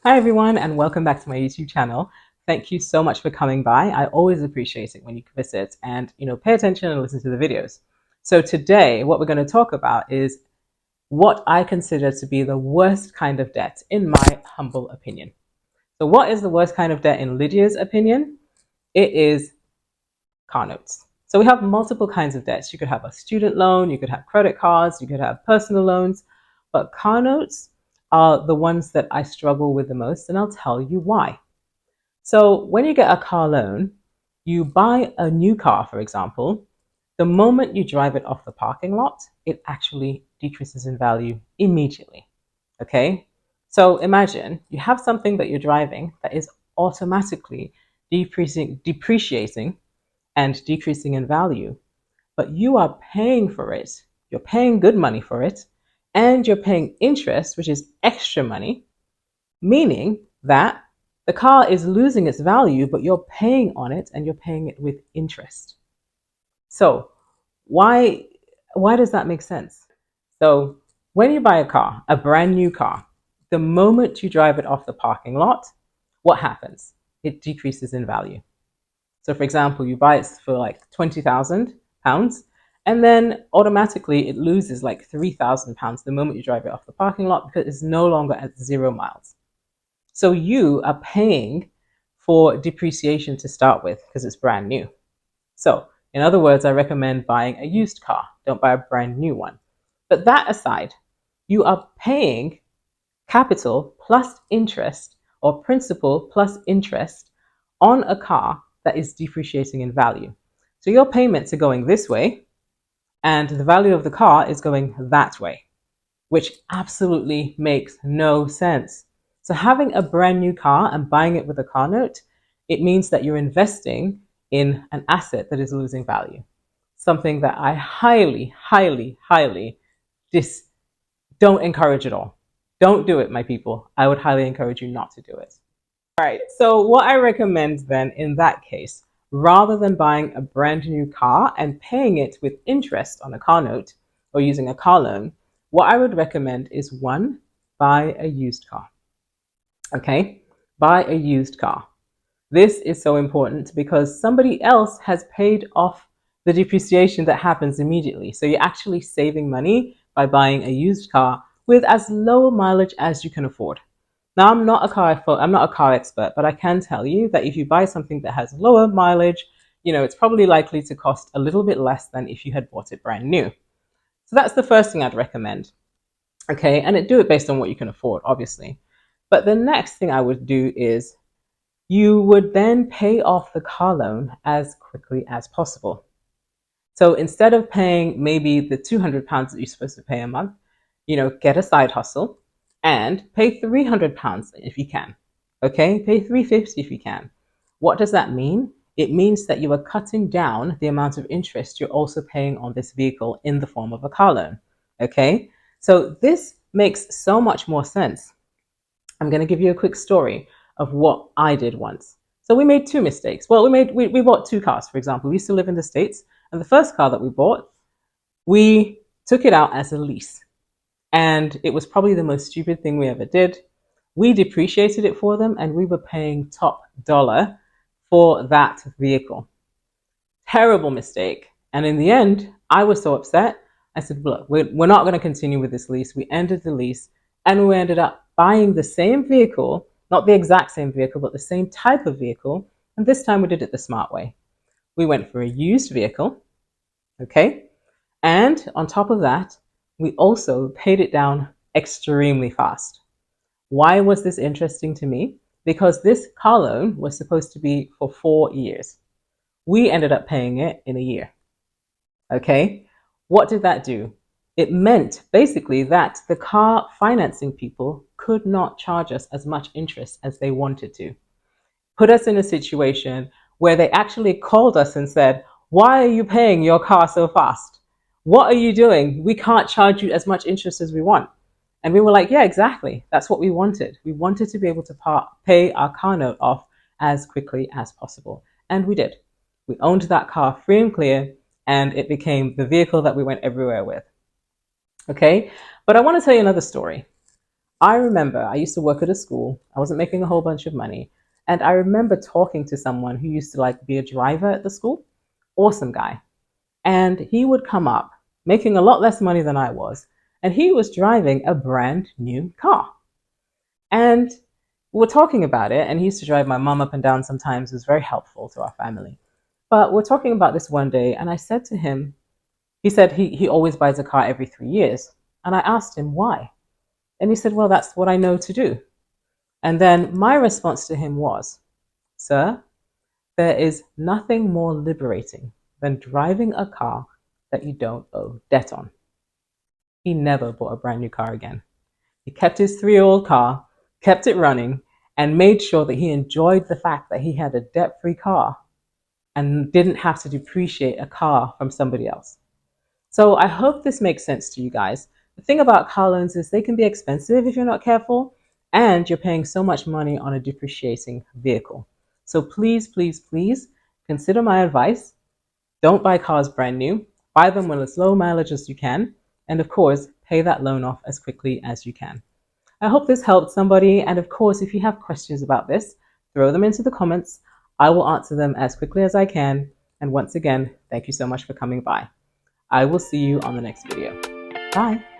Hi everyone, and welcome back to my YouTube channel. Thank you so much for coming by. I always appreciate it when you visit and pay attention and listen to the videos. So today what we're going to talk about is what I consider to be the worst kind of debt in my humble opinion. So what is the worst kind of debt in Lydia's opinion? It is car notes. So we have multiple kinds of debts. You could have a student loan, you could have credit cards, you could have personal loans, but car notes are the ones that I struggle with the most, and I'll tell you why. So when you get a car loan, you buy a new car, for example, the moment you drive it off the parking lot, it actually decreases in value immediately. Okay? So imagine you have something that you're driving that is automatically depreciating and decreasing in value, but you are paying for it. You're paying good money for it, and you're paying interest, which is extra money, meaning that the car is losing its value, but you're paying on it and you're paying it with interest. So why does that make sense? So when you buy a car, a brand new car, the moment you drive it off the parking lot, what happens? It decreases in value. So for example, you buy it for like £20,000, and then automatically it loses like £3,000 the moment you drive it off the parking lot because it's no longer at 0 miles. So you are paying for depreciation to start with because it's brand new. So in other words, I recommend buying a used car. Don't buy a brand new one. But that aside, you are paying capital plus interest or principal plus interest on a car that is depreciating in value. So your payments are going this way and the value of the car is going that way, which absolutely makes no sense. So having a brand new car and buying it with a car note, it means that you're investing in an asset that is losing value. Something that I highly, highly, highly don't encourage at all. Don't do it, my people. I would highly encourage you not to do it. All right, so what I recommend then in that case, rather than buying a brand new car and paying it with interest on a car note or using a car loan, what I would recommend is one, buy a used car. Okay, buy a used car. This is so important because somebody else has paid off the depreciation that happens immediately. So you're actually saving money by buying a used car with as low mileage as you can afford. Now, I'm not a car expert, but I can tell you that if you buy something that has lower mileage, it's probably likely to cost a little bit less than if you had bought it brand new. So that's the first thing I'd recommend. Okay, and do it based on what you can afford, obviously. But the next thing I would do is you would then pay off the car loan as quickly as possible. So instead of paying maybe the £200 that you're supposed to pay a month, get a side hustle and pay £300 if you can. Okay, pay £350 if you can. What does that mean? It means that you are cutting down the amount of interest you're also paying on this vehicle in the form of a car loan. Okay, so this makes so much more sense. I'm going to give you a quick story of what I did once. So we made two mistakes. Well, we bought two cars, for example. We used to live in the States, and the first car that we bought, we took it out as a lease. And it was probably the most stupid thing we ever did. We depreciated it for them, and we were paying top dollar for that vehicle. Terrible mistake. And in the end, I was so upset. I said, look, we're not going to continue with this lease. We ended the lease, and we ended up buying the same vehicle, not the exact same vehicle, but the same type of vehicle. And this time we did it the smart way. We went for a used vehicle, okay? And on top of that, we also paid it down extremely fast. Why was this interesting to me? Because this car loan was supposed to be for 4 years. We ended up paying it in a year. Okay? What did that do? It meant basically that the car financing people could not charge us as much interest as they wanted to. Put us in a situation where they actually called us and said, why are you paying your car so fast? What are you doing? We can't charge you as much interest as we want. And we were like, yeah, exactly. That's what we wanted. We wanted to be able to pay our car note off as quickly as possible. And we did. We owned that car free and clear, and it became the vehicle that we went everywhere with. Okay? But I want to tell you another story. I remember I used to work at a school. I wasn't making a whole bunch of money. And I remember talking to someone who used to like be a driver at the school. Awesome guy. And he would come up making a lot less money than I was. And he was driving a brand new car. And we were talking about it. And he used to drive my mom up and down sometimes. It was very helpful to our family. But we're talking about this one day. And I said to him, he said he always buys a car every 3 years. And I asked him why. And he said, well, that's what I know to do. And then my response to him was, sir, there is nothing more liberating than driving a car that you don't owe debt on. He never bought a brand new car again. He kept his 3-year-old car, kept it running, and made sure that he enjoyed the fact that he had a debt-free car and didn't have to depreciate a car from somebody else. So I hope this makes sense to you guys. The thing about car loans is they can be expensive if you're not careful, and you're paying so much money on a depreciating vehicle. So please, please, please consider my advice. Don't buy cars brand new. Buy them with as low mileage as you can. And of course, pay that loan off as quickly as you can. I hope this helped somebody. And of course, if you have questions about this, throw them into the comments. I will answer them as quickly as I can. And once again, thank you so much for coming by. I will see you on the next video. Bye.